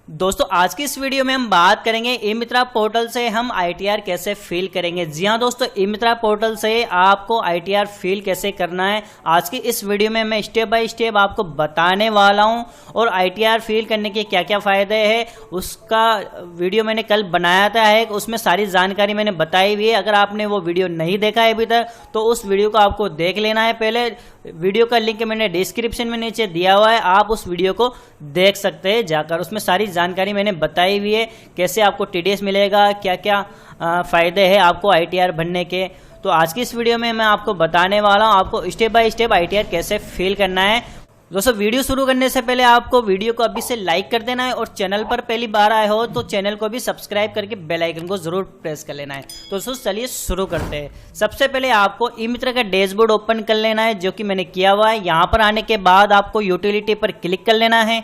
दोस्तों आज की इस वीडियो में हम बात करेंगे ई मित्रा पोर्टल से हम आईटीआर कैसे फिल करेंगे। जी हाँ दोस्तों, ई मित्रा पोर्टल से आपको आईटीआर फिल कैसे करना है आज की इस वीडियो में मैं स्टेप बाय स्टेप आपको बताने वाला हूं। और आईटीआर फिल करने के क्या क्या फ़ायदे हैं उसका वीडियो मैंने कल बनाया था है, उसमें सारी जानकारी मैंने बताई हुई है। अगर आपने वो वीडियो नहीं देखा है अभी तक तो उस वीडियो को आपको देख लेना है। पहले वीडियो का लिंक मैंने डिस्क्रिप्शन में नीचे दिया हुआ है, आप उस वीडियो को देख सकते हैं जाकर। उसमें सारी जानकारी मैंने बताई हुई है, कैसे आपको टीडीएस मिलेगा, क्या क्या फ़ायदे हैं आपको आईटीआर भरने के। तो आज की इस वीडियो में मैं आपको बताने वाला हूं आपको स्टेप बाय स्टेप आईटीआर कैसे फिल करना है। दोस्तों वीडियो शुरू करने से पहले आपको वीडियो को अभी से लाइक कर देना है और चैनल पर पहली बार आए हो तो चैनल को भी सब्सक्राइब करके बेल आइकन को जरूर प्रेस कर लेना है। तो दोस्तों चलिए शुरू करते हैं। सबसे पहले आपको ई मित्रा का डैशबोर्ड ओपन कर लेना है, जो कि मैंने किया हुआ है। यहाँ पर आने के बाद आपको यूटिलिटी पर क्लिक कर लेना है,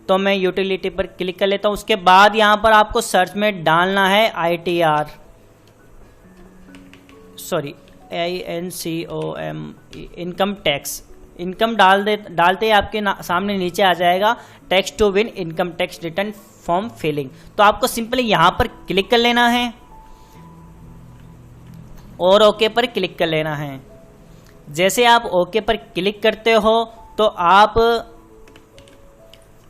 तो मैं यूटिलिटी पर क्लिक कर लेता हूँ। उसके बाद यहाँ पर आपको सर्च में डालना है ITR, sorry INCOM, income tax. Income डालते ही आपके सामने नीचे आ जाएगा tax to win income tax return form filling. तो आपको सिंपली यहाँ पर क्लिक कर लेना है और ओके पर क्लिक कर लेना है। जैसे आप ओके पर क्लिक करते हो तो आप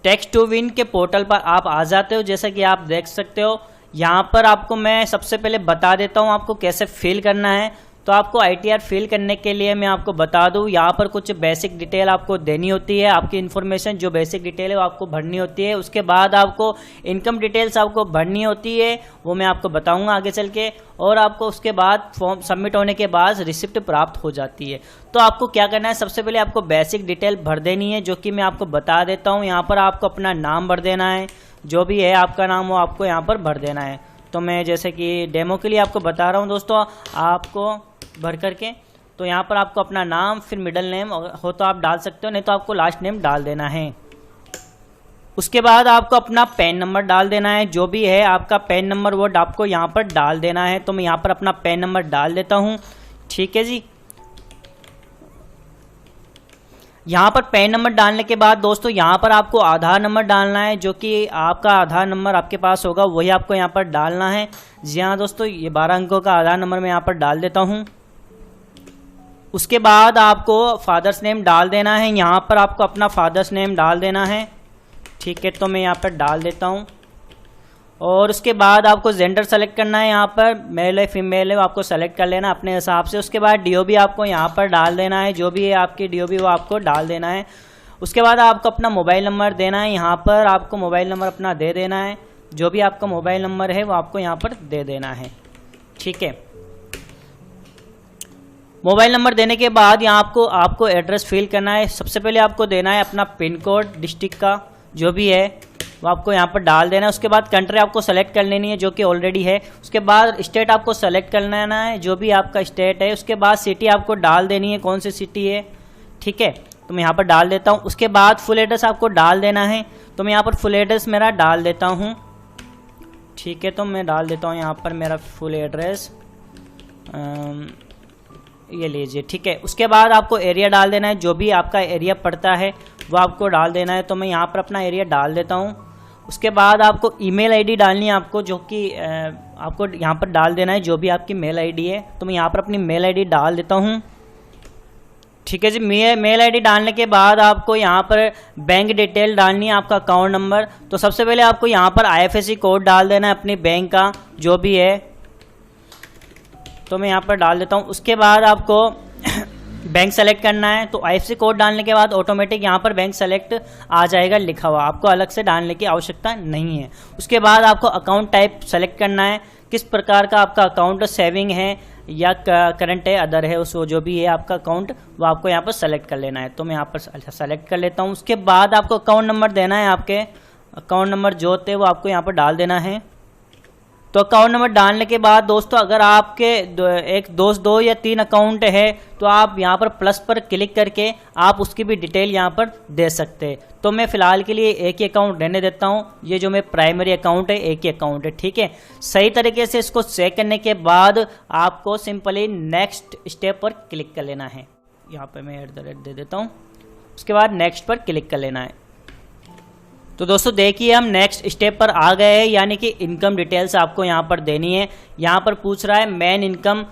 टैक्स टू विन के पोर्टल पर आप आ जाते हो। जैसा कि आप देख सकते हो यहाँ पर आपको मैं सबसे पहले बता देता हूँ आपको कैसे फिल करना है। तो आपको आईटीआर फिल करने के लिए मैं आपको बता दूं, यहाँ पर कुछ बेसिक डिटेल आपको देनी होती है। आपकी इन्फॉर्मेशन जो बेसिक डिटेल है वो आपको भरनी होती है। उसके बाद आपको इनकम डिटेल्स आपको भरनी होती है, वो मैं आपको बताऊंगा आगे चल के। और आपको उसके बाद फॉर्म सबमिट होने के बाद रिसिप्ट प्राप्त हो जाती है। तो आपको क्या करना है, सबसे पहले आपको बेसिक डिटेल भर देनी है, जो कि मैं आपको बता देता हूँ। यहाँ पर आपको अपना नाम भर देना है, जो भी है आपका नाम वो आपको यहाँ पर भर देना है। तो मैं जैसे कि डेमो के लिए आपको बता रहा हूँ दोस्तों, आपको भर करके तो यहाँ पर आपको अपना नाम, फिर मिडिल नेम हो तो आप डाल सकते हो, नहीं तो आपको लास्ट नेम डाल देना है। उसके बाद आपको अपना पैन नंबर डाल देना है, जो भी है आपका पैन नंबर वो आपको यहाँ पर डाल देना है। तो मैं यहाँ पर अपना पैन नंबर डाल देता हूँ, ठीक है जी। यहाँ पर पैन नंबर डालने के बाद दोस्तों यहाँ पर आपको आधार नंबर डालना है, जो कि आपका आधार नंबर आपके पास होगा वही आपको यहाँ पर डालना है। जी हाँ दोस्तों, ये 12 अंकों का आधार नंबर मैं यहाँ पर डाल देता हूँ। उसके बाद आपको फादर्स नेम डाल देना है, यहाँ पर आपको अपना फादर्स नेम डाल देना है, ठीक है। तो मैं यहाँ पर डाल देता हूँ। और उसके बाद आपको जेंडर सेलेक्ट करना है, यहाँ पर मेल है फीमेल है आपको सेलेक्ट कर लेना अपने हिसाब से। उसके बाद डीओबी आपको यहाँ पर डाल देना है, जो भी है आपकी डीओबी वो आपको डाल देना है। उसके बाद आपको अपना मोबाइल नंबर देना है, यहाँ पर आपको मोबाइल नंबर अपना दे देना है, जो भी आपका मोबाइल नंबर है वो आपको यहाँ पर दे देना है, ठीक है। मोबाइल नंबर देने के बाद यहाँ आपको एड्रेस फिल करना है। सबसे पहले आपको देना है अपना पिन कोड डिस्ट्रिक्ट का, जो भी है वो आपको यहाँ पर डाल देना है। उसके बाद कंट्री आपको सेलेक्ट कर लेनी है, जो कि ऑलरेडी है। उसके बाद स्टेट आपको सेलेक्ट कर लेना है, जो भी आपका स्टेट है। उसके बाद सिटी आपको डाल देनी है, कौन सी सिटी है, ठीक है। तो मैं यहाँ पर डाल देता हूँ। उसके बाद फुल एड्रेस आपको डाल देना है, तो मैं यहाँ पर फुल एड्रेस मेरा डाल देता हूँ, ठीक है। तो मैं डाल देता हूँ यहाँ पर मेरा फुल एड्रेस, ये लीजिए, ठीक है। उसके बाद आपको एरिया डाल देना है, जो भी आपका एरिया पड़ता है वो आपको डाल देना है। तो मैं यहाँ पर अपना एरिया डाल देता हूँ। उसके बाद आपको ईमेल आईडी डालनी है आपको, जो कि आपको यहाँ पर डाल देना है, जो भी आपकी मेल आईडी है। तो मैं यहाँ पर अपनी मेल आईडी डाल देता हूँ, ठीक है जी। मेल आईडी डालने के बाद आपको यहाँ पर बैंक डिटेल डालनी है, आपका अकाउंट नंबर। तो सबसे पहले आपको यहाँ पर IFSC कोड डाल देना है अपनी बैंक का, जो भी है। तो मैं यहाँ पर डाल देता हूँ। उसके बाद आपको बैंक सेलेक्ट करना है, तो IFSC कोड डालने के बाद ऑटोमेटिक यहाँ पर बैंक सेलेक्ट आ जाएगा लिखा हुआ, आपको अलग से डालने की आवश्यकता नहीं है। उसके बाद आपको अकाउंट टाइप सेलेक्ट करना है, किस प्रकार का आपका अकाउंट, सेविंग है या करंट है, अदर है, उस जो भी है आपका अकाउंट वो आपको यहाँ पर सेलेक्ट कर लेना है। तो मैं यहाँ पर सेलेक्ट कर लेता हूँ। उसके बाद आपको अकाउंट नंबर देना है, आपके अकाउंट नंबर जो होते हैं वो आपको यहाँ पर डाल देना है। तो अकाउंट नंबर डालने के बाद दोस्तों अगर आपके एक दो या 3 अकाउंट है तो आप यहाँ पर प्लस पर क्लिक करके आप उसकी भी डिटेल यहाँ पर दे सकते हैं। तो मैं फ़िलहाल के लिए एक ही अकाउंट रहने देता हूँ, ये जो मेरा प्राइमरी अकाउंट है एक ही अकाउंट है, ठीक है। सही तरीके से इसको चेक करने के बाद आपको सिंपली नेक्स्ट स्टेप पर क्लिक कर लेना है। यहाँ पर मैं @ दे देता हूँ। उसके बाद नेक्स्ट पर क्लिक कर लेना है। तो दोस्तों देखिए हम नेक्स्ट स्टेप पर आ गए हैं, यानी कि इनकम डिटेल्स आपको यहाँ पर देनी है। यहाँ पर पूछ रहा है main income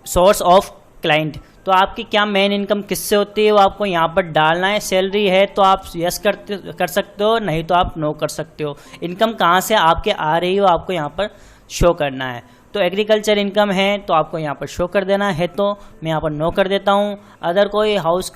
source of client, तो आपकी क्या मेन इनकम किससे होती है वो आपको यहाँ पर डालना है। सैलरी है तो आप यस कर सकते हो, नहीं तो आप नो कर सकते हो। इनकम कहाँ से आपके आ रही हो आपको यहाँ पर शो करना है। तो एग्रीकल्चर इनकम है तो आपको यहाँ पर शो कर देना है, तो मैं यहाँ पर नो कर देता हूँ। अदर कोई हाउस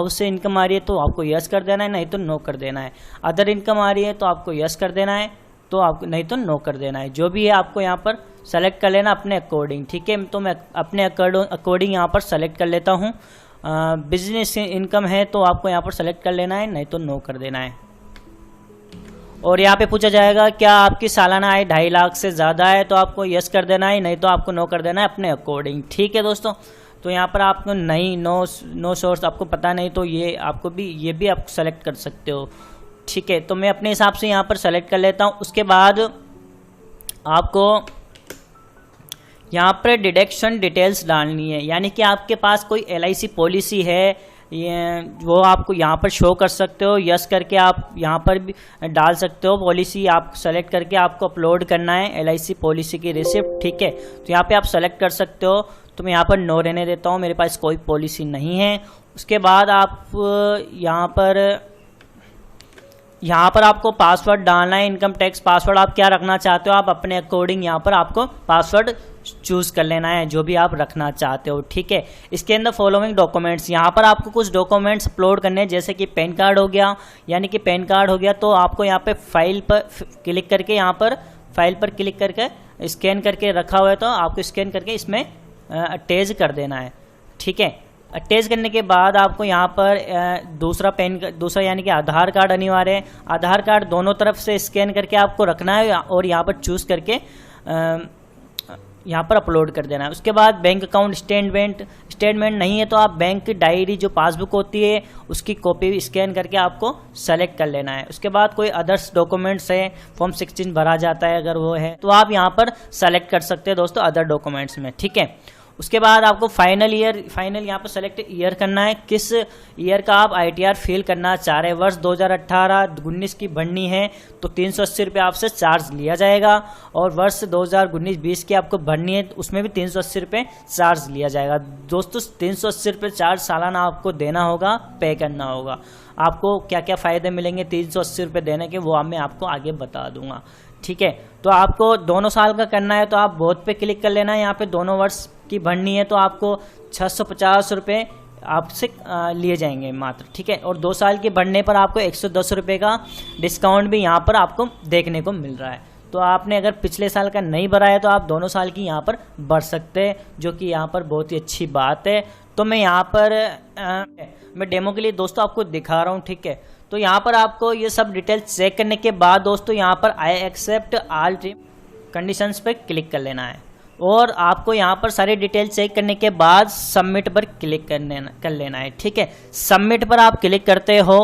से इनकम आ रही है तो आपको यस कर देना है, नहीं तो नो कर देना है। अदर इनकम आ रही है तो आपको यस कर देना है, तो आपको नहीं तो नो कर देना है। जो भी है आपको यहाँ पर सेलेक्ट कर लेना अपने अकॉर्डिंग, ठीक है। तो मैं अपने अकॉर्डिंग यहाँ पर सेलेक्ट कर लेता हूँ। बिजनेस इनकम है तो आपको यहाँ पर सेलेक्ट कर लेना है, नहीं तो नो कर देना है। और यहाँ पे पूछा जाएगा क्या आपकी सालाना आय 2.5 लाख से ज़्यादा है, तो आपको यस कर देना है, नहीं तो आपको नो कर देना है अपने अकॉर्डिंग, ठीक है दोस्तों। तो यहाँ पर आपको नहीं नो सोर्स आपको पता नहीं तो ये भी आप सेलेक्ट कर सकते हो, ठीक है। तो मैं अपने हिसाब से यहाँ पर सेलेक्ट कर लेता हूँ। उसके बाद आपको यहाँ पर डिडक्शन डिटेल्स डालनी है, यानी कि आपके पास कोई LIC पॉलिसी है वो आपको यहाँ पर शो कर सकते हो। यस करके आप यहाँ पर भी डाल सकते हो। पॉलिसी आप सेलेक्ट करके आपको अपलोड करना है LIC पॉलिसी की रिसिप्ट, ठीक है। तो यहाँ पे आप सेलेक्ट कर सकते हो। तो मैं यहाँ पर नो रहने देता हूँ, मेरे पास कोई पॉलिसी नहीं है। उसके बाद आप यहाँ पर आपको पासवर्ड डालना है, इनकम टैक्स पासवर्ड आप क्या रखना चाहते हो आप अपने अकॉर्डिंग यहाँ पर आपको पासवर्ड चूज़ कर लेना है जो भी आप रखना चाहते हो, ठीक है। इसके अंदर फॉलोइंग डॉक्यूमेंट्स, यहाँ पर आपको कुछ डॉक्यूमेंट्स अपलोड करने हैं, जैसे कि पैन कार्ड हो गया, यानी कि पैन कार्ड हो गया तो आपको यहाँ पे फाइल पर क्लिक करके स्कैन करके रखा हुआ है तो आपको स्कैन करके इसमें अटैच कर देना है, ठीक है। अटैच करने के बाद आपको यहाँ पर दूसरा यानी कि आधार कार्ड अनिवार्य है। आधार कार्ड दोनों तरफ से स्कैन करके आपको रखना है और यहाँ पर चूज़ करके यहाँ पर अपलोड कर देना है। उसके बाद बैंक अकाउंट स्टेटमेंट नहीं है तो आप बैंक की डायरी जो पासबुक होती है उसकी कॉपी स्कैन करके आपको सेलेक्ट कर लेना है। उसके बाद कोई अदर्स डॉक्यूमेंट्स है, फॉर्म 16 भरा जाता है अगर वो है तो आप यहाँ पर सेलेक्ट कर सकते हैं दोस्तों अदर डॉक्यूमेंट्स में, ठीक है। उसके बाद आपको फाइनल यहाँ पर सेलेक्ट ईयर करना है, किस ईयर का आप ITR फिल करना चाह रहे हैं। वर्ष 2018-19 की भरनी है तो 380 रुपये आपसे चार्ज लिया जाएगा, और वर्ष 2019-20 की आपको भरनी है तो उसमें भी 380 रुपये चार्ज लिया जाएगा। दोस्तों 380 रुपये चार्ज सालाना आपको देना होगा, पे करना होगा। आपको क्या क्या फ़ायदे मिलेंगे 380 रुपये देने के वो मैं आपको आगे बता दूंगा, ठीक है। तो आपको दोनों साल का करना है तो आप बोथ पे क्लिक कर लेना है। यहाँ पे दोनों वर्ष की भरनी है तो आपको 650 रुपये आपसे लिए जाएंगे मात्र, ठीक है। और 2 साल के भरने पर आपको 110 रुपये का डिस्काउंट भी यहाँ पर आपको देखने को मिल रहा है। तो आपने अगर पिछले साल का नहीं भरा है तो आप दोनों साल की यहाँ पर भर सकते हैं, जो कि यहाँ पर बहुत ही अच्छी बात है। तो मैं यहाँ पर मैं डेमो के लिए दोस्तों आपको दिखा रहा हूँ, ठीक है। तो यहाँ पर आपको ये सब डिटेल्स चेक करने के बाद दोस्तों यहाँ पर आई एक्सेप्ट ऑल कंडीशंस पर क्लिक कर लेना है, और आपको यहाँ पर सारी डिटेल चेक करने के बाद सबमिट पर क्लिक कर लेना है, ठीक है। सबमिट पर आप क्लिक करते हो,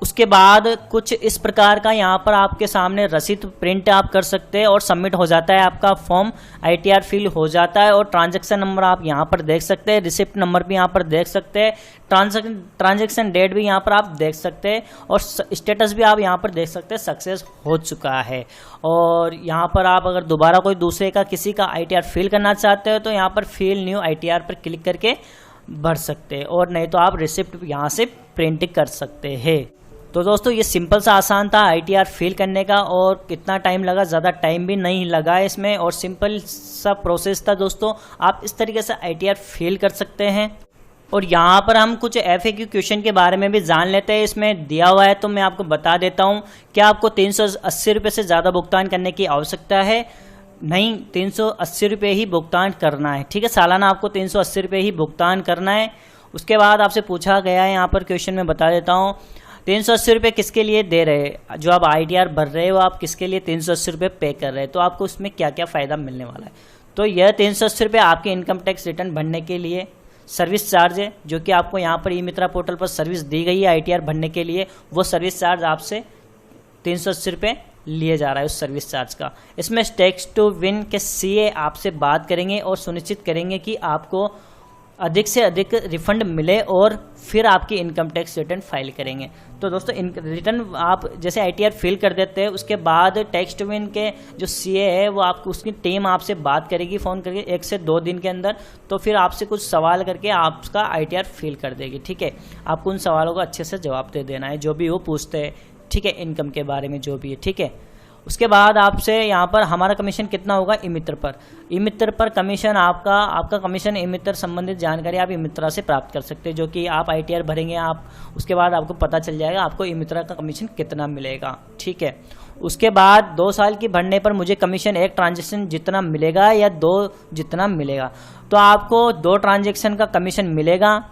उसके बाद कुछ इस प्रकार का यहाँ पर आपके सामने रसीद प्रिंट आप कर सकते हैं और सबमिट हो जाता है, आपका फॉर्म ITR फिल हो जाता है। और ट्रांजैक्शन नंबर आप यहाँ पर देख सकते हैं, रिसिप्ट नंबर भी यहाँ पर देख सकते हैं, ट्रांजैक्शन डेट भी यहाँ पर आप देख सकते हैं, और स्टेटस भी आप यहाँ पर देख सकते हैं सक्सेस हो चुका है। और यहाँ पर आप अगर दोबारा कोई दूसरे का किसी का ITR फिल करना चाहते हो तो यहाँ पर फिल न्यू ITR पर क्लिक करके भर सकते हैं, और नहीं तो आप रिसिप्ट यहाँ से प्रिंट कर सकते हैं। तो दोस्तों ये सिंपल सा आसान था ITR फिल करने का, और कितना टाइम लगा, ज़्यादा टाइम भी नहीं लगा इसमें, और सिंपल सा प्रोसेस था दोस्तों। आप इस तरीके से ITR फिल कर सकते हैं। और यहाँ पर हम कुछ FAQ क्वेश्चन के बारे में भी जान लेते हैं, इसमें दिया हुआ है तो मैं आपको बता देता हूँ। क्या आपको 380 रुपये से ज़्यादा भुगतान करने की आवश्यकता है? नहीं, 380 रुपये ही भुगतान करना है, ठीक है। सालाना आपको 380 रुपये ही भुगतान करना है। उसके बाद आपसे पूछा गया है यहाँ पर क्वेश्चन में बता देता हूँ, 380 रुपये किसके लिए दे रहे हैं? जो आप ITR भर रहे हो आप किसके लिए 380 रुपये पे कर रहे हैं, तो आपको उसमें क्या क्या फ़ायदा मिलने वाला है। तो यह 380 रुपये आपके इनकम टैक्स रिटर्न भरने के लिए सर्विस चार्ज है, जो कि आपको यहाँ पर ई-मित्रा पोर्टल पर सर्विस दी गई है ITR भरने के लिए, वो सर्विस चार्ज आपसे 380 रुपये लिए जा रहा है उस सर्विस चार्ज का। इसमें टैक्स टू विन के CA आपसे बात करेंगे और सुनिश्चित करेंगे कि आपको अधिक से अधिक रिफंड मिले और फिर आपकी इनकम टैक्स रिटर्न फाइल करेंगे। तो दोस्तों रिटर्न आप जैसे ITR फिल कर देते हैं, उसके बाद टैक्स टू विन के जो CA है वो आपको उसकी टीम आपसे बात करेगी फ़ोन करके 1 से 2 दिन के अंदर। तो फिर आपसे कुछ सवाल करके आपका ITR फिल कर देगी। ठीक है, आपको उन सवालों का अच्छे से जवाब दे देना है जो भी वो पूछते हैं। ठीक है, इनकम के बारे में जो भी है। ठीक है, उसके बाद आपसे यहाँ पर हमारा कमीशन कितना होगा ई मित्र पर कमीशन आपका कमीशन ई मित्र संबंधित जानकारी आप ई मित्रा से प्राप्त कर सकते हैं, जो कि आप ITR भरेंगे आप, उसके बाद आपको पता चल जाएगा आपको ई मित्रा का कमीशन कितना मिलेगा। ठीक है, उसके बाद 2 साल की भरने पर मुझे कमीशन 1 ट्रांजेक्शन जितना मिलेगा या 2 जितना मिलेगा, तो आपको 2 ट्रांजेक्शन का कमीशन मिलेगा।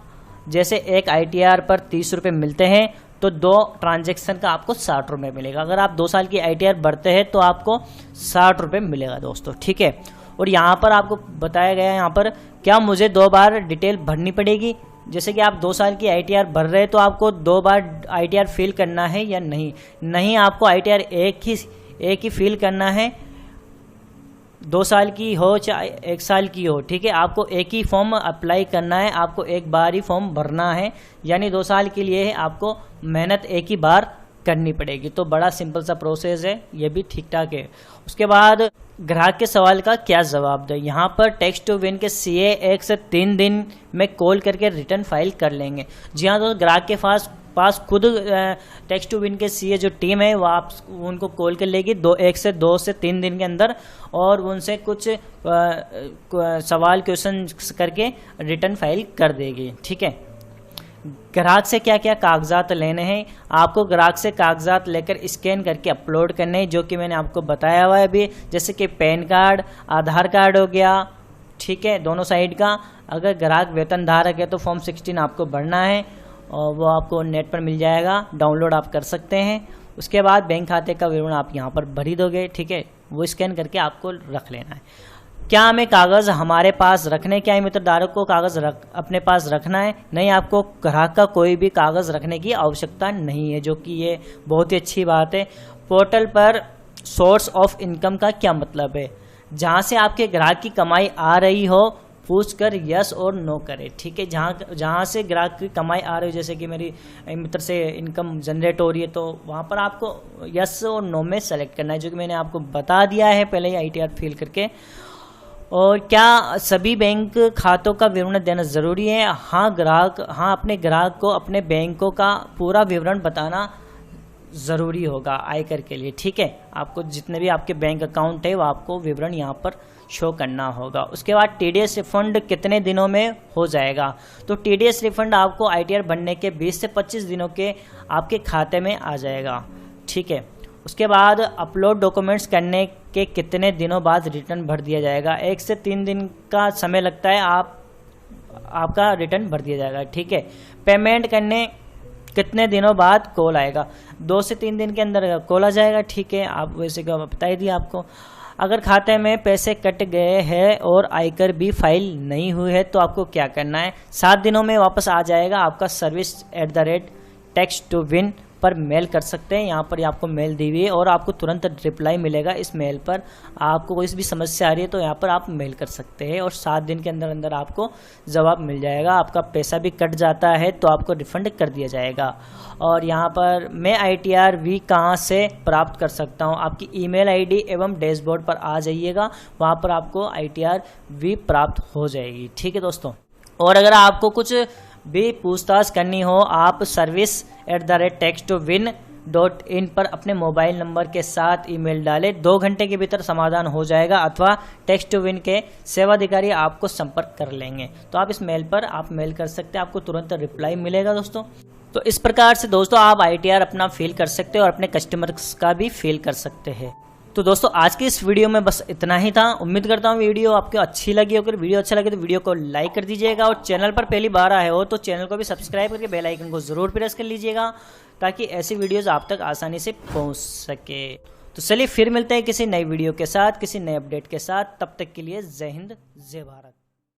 जैसे एक ITR पर 30 रुपये मिलते हैं तो 2 ट्रांजेक्शन का आपको 60 रुपये मिलेगा। अगर आप 2 साल की ITR भरते हैं तो आपको 60 रुपये मिलेगा दोस्तों। ठीक है, और यहाँ पर आपको बताया गया है यहाँ पर क्या मुझे 2 बार डिटेल भरनी पड़ेगी। जैसे कि आप 2 साल की ITR भर रहे हैं तो आपको 2 बार ITR फिल करना है या नहीं, आपको ITR एक ही फिल करना है, 2 साल की हो चाहे 1 साल की हो। ठीक है, आपको एक ही फॉर्म अप्लाई करना है, आपको एक बार ही फॉर्म भरना है, यानी 2 साल के लिए आपको मेहनत एक ही बार करनी पड़ेगी। तो बड़ा सिंपल सा प्रोसेस है, ये भी ठीक ठाक है। उसके बाद ग्राहक के सवाल का क्या जवाब दें, यहाँ पर टैक्स टू विन के CA 1 से 3 दिन में कॉल करके रिटर्न फाइल कर लेंगे। जी हाँ, तो ग्राहक के पास खुद टैक्स टू विन के CA जो टीम है वो आप उनको कॉल कर लेगी 1 से 2 से 3 दिन के अंदर, और उनसे कुछ सवाल क्वेश्चन करके रिटर्न फाइल कर देगी। ठीक है, ग्राहक से क्या क्या कागजात लेने हैं, आपको ग्राहक से कागजात लेकर स्कैन करके अपलोड करने हैं, जो कि मैंने आपको बताया हुआ है अभी, जैसे कि पैन कार्ड, आधार कार्ड हो गया। ठीक है, दोनों साइड का। अगर ग्राहक वेतन धारक है तो फॉर्म 16 आपको भरना है और वो आपको नेट पर मिल जाएगा, डाउनलोड आप कर सकते हैं। उसके बाद बैंक खाते का विवरण आप यहाँ पर भर ही दोगे। ठीक है, वो स्कैन करके आपको रख लेना है। क्या हमें कागज़ हमारे पास रखने, क्या मित्र धारक को कागज़ अपने पास रखना है? नहीं, आपको ग्राहक का कोई भी कागज़ रखने की आवश्यकता नहीं है, जो कि ये बहुत ही अच्छी बात है। पोर्टल पर सोर्स ऑफ इनकम का क्या मतलब है, जहाँ से आपके ग्राहक की कमाई आ रही हो पूछकर यस और नो करें। ठीक है, जहाँ से ग्राहक की कमाई आ रही हो, जैसे कि मेरी मित्र से इनकम जनरेट हो रही है, तो वहाँ पर आपको यस और नो में सेलेक्ट करना है, जो कि मैंने आपको बता दिया है पहले ही ITR फिल करके। और क्या सभी बैंक खातों का विवरण देना ज़रूरी है? हाँ, अपने ग्राहक को अपने बैंकों का पूरा विवरण बताना ज़रूरी होगा आयकर के लिए। ठीक है, आपको जितने भी आपके बैंक अकाउंट है वो आपको विवरण यहाँ पर शो करना होगा। उसके बाद TDS रिफंड कितने दिनों में हो जाएगा, तो TDS रिफंड आपको ITR बनने के 20 से 25 दिनों के आपके खाते में आ जाएगा। ठीक है, उसके बाद अपलोड डॉक्यूमेंट्स करने के कितने दिनों बाद रिटर्न भर दिया जाएगा, 1 से 3 दिन का समय लगता है, आपका रिटर्न भर दिया जाएगा। ठीक है, पेमेंट करने कितने दिनों बाद कॉल आएगा, 2 से 3 दिन के अंदर कॉल आ जाएगा। ठीक है, आप वैसे का बता ही दिया आपको। अगर खाते में पैसे कट गए हैं और आयकर भी फाइल नहीं हुई है तो आपको क्या करना है, 7 दिनों में वापस आ जाएगा आपका service@tax2win पर मेल कर सकते हैं। यहाँ पर आपको मेल दी हुई है और आपको तुरंत रिप्लाई मिलेगा इस मेल पर। आपको कोई भी समस्या आ रही है तो यहाँ पर आप मेल कर सकते हैं और 7 दिन के अंदर अंदर आपको जवाब मिल जाएगा। आपका पैसा भी कट जाता है तो आपको रिफंड कर दिया जाएगा। और यहाँ पर मैं ITR V कहाँ से प्राप्त कर सकता हूँ, आपकी ईमेल ID एवं डैशबोर्ड पर आ जाइएगा, वहाँ पर आपको ITR V प्राप्त हो जाएगी। ठीक है दोस्तों, और अगर आपको कुछ भी पूछताछ करनी हो आप service@tax2win.in पर अपने मोबाइल नंबर के साथ ईमेल डालें, 2 घंटे के भीतर समाधान हो जाएगा अथवा tax2win के सेवाधिकारी आपको संपर्क कर लेंगे। तो आप इस मेल पर आप मेल कर सकते हैं, आपको तुरंत रिप्लाई मिलेगा दोस्तों। तो इस प्रकार से दोस्तों आप ITR अपना फिल कर सकते हो और अपने कस्टमर्स का भी फिल कर सकते हैं। तो दोस्तों आज की इस वीडियो में बस इतना ही था। उम्मीद करता हूँ वीडियो आपको अच्छी लगी होगी। वीडियो अच्छा लगे तो वीडियो को लाइक कर दीजिएगा और चैनल पर पहली बार आए हो तो चैनल को भी सब्सक्राइब करके बेल आइकन को ज़रूर प्रेस कर लीजिएगा ताकि ऐसी वीडियोस आप तक आसानी से पहुँच सके। तो चलिए फिर मिलते हैं किसी नई वीडियो के साथ, किसी नए अपडेट के साथ। तब तक के लिए जय हिंद, जय भारत।